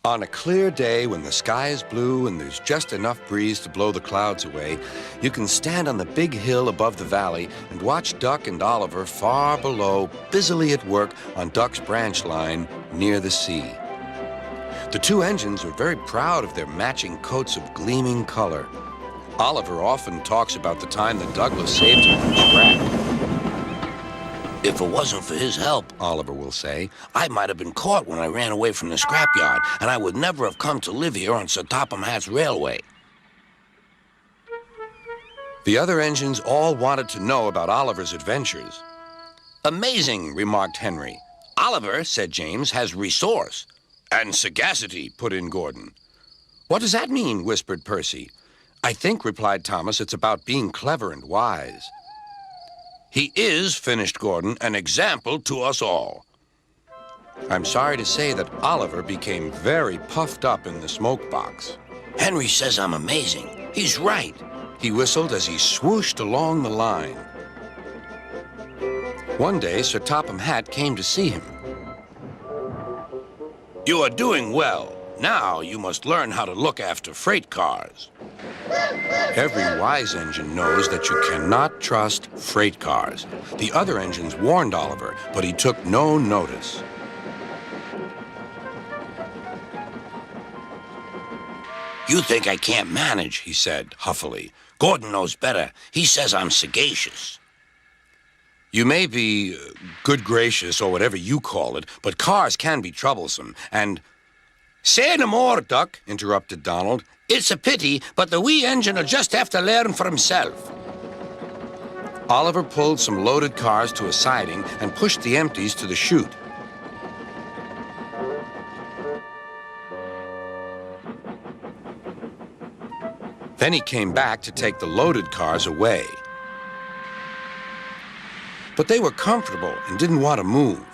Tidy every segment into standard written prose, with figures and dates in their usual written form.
On a clear day when the sky is blue and there's just enough breeze to blow the clouds away, you can stand on the big hill above the valley and watch Duck and Oliver far below, busily at work on Duck's branch line near the sea. The two engines are very proud of their matching coats of gleaming color. Oliver often talks about the time that Douglas saved him from scrap. If it wasn't for his help, Oliver will say, I might have been caught when I ran away from the scrapyard, and I would never have come to live here on Sir Topham Hatt's railway. The other engines all wanted to know about Oliver's adventures. Amazing, remarked Henry. Oliver, said James, has resource. And sagacity, put in Gordon. What does that mean, whispered Percy. I think, replied Thomas, it's about being clever and wise. He is, finished Gordon, an example to us all. I'm sorry to say that Oliver became very puffed up in the smoke box. Henry says I'm amazing. He's right. He whistled as he swooshed along the line. One day, Sir Topham Hatt came to see him. You are doing well. Now you must learn how to look after freight cars. Every wise engine knows that you cannot trust freight cars. The other engines warned Oliver, but he took no notice. You think I can't manage, he said huffily. Gordon knows better. He says I'm sagacious. You may be good gracious or whatever you call it, but cars can be troublesome, and... Say no more, Duck, interrupted Donald. It's a pity, but the wee engine'll just have to learn for himself. Oliver pulled some loaded cars to a siding and pushed the empties to the chute. Then he came back to take the loaded cars away. But they were comfortable and didn't want to move.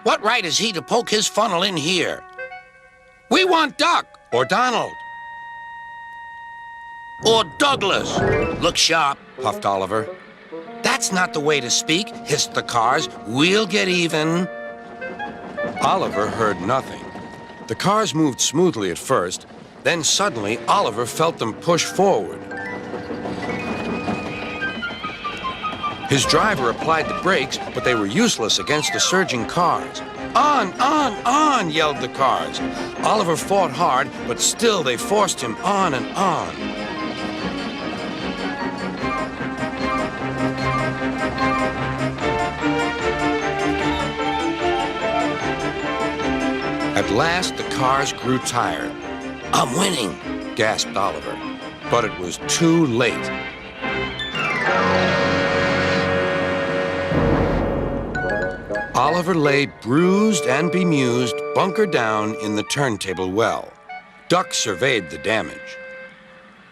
What right has he to poke his funnel in here? We want Duck. Or Donald. Or Douglas. Look sharp, puffed Oliver. That's not the way to speak, hissed the cars. We'll get even. Oliver heard nothing. The cars moved smoothly at first, then suddenly Oliver felt them push forward. His driver applied the brakes, but they were useless against the surging cars. On, yelled the cars. Oliver fought hard, but still they forced him on and on. At last, the cars grew tired. I'm winning, gasped Oliver, but it was too late. Oliver lay bruised and bemused, bunker down in the turntable well. Duck surveyed the damage.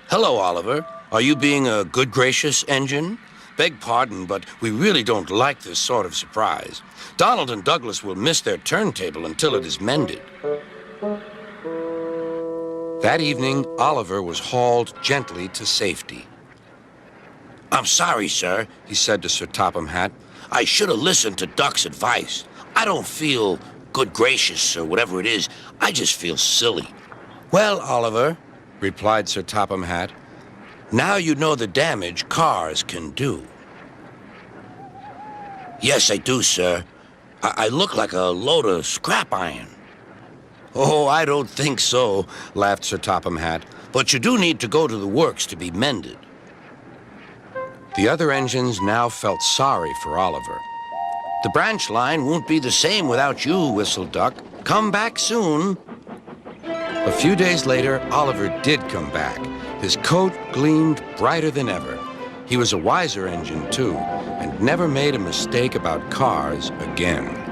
Hello, Oliver. Are you being a good gracious engine? Beg pardon, but we really don't like this sort of surprise. Donald and Douglas will miss their turntable until it is mended. That evening, Oliver was hauled gently to safety. I'm sorry, sir, he said to Sir Topham Hatt. I should have listened to Duck's advice. I don't feel good gracious or whatever it is. I just feel silly. Well, Oliver, replied Sir Topham Hatt, now you know the damage cars can do. Yes, I do, sir. I look like a load of scrap iron. Oh, I don't think so, laughed Sir Topham Hatt. But you do need to go to the works to be mended. The other engines now felt sorry for Oliver. The branch line won't be the same without you, whistled Duck. Come back soon. A few days later, Oliver did come back. His coat gleamed brighter than ever. He was a wiser engine, too, and never made a mistake about cars again.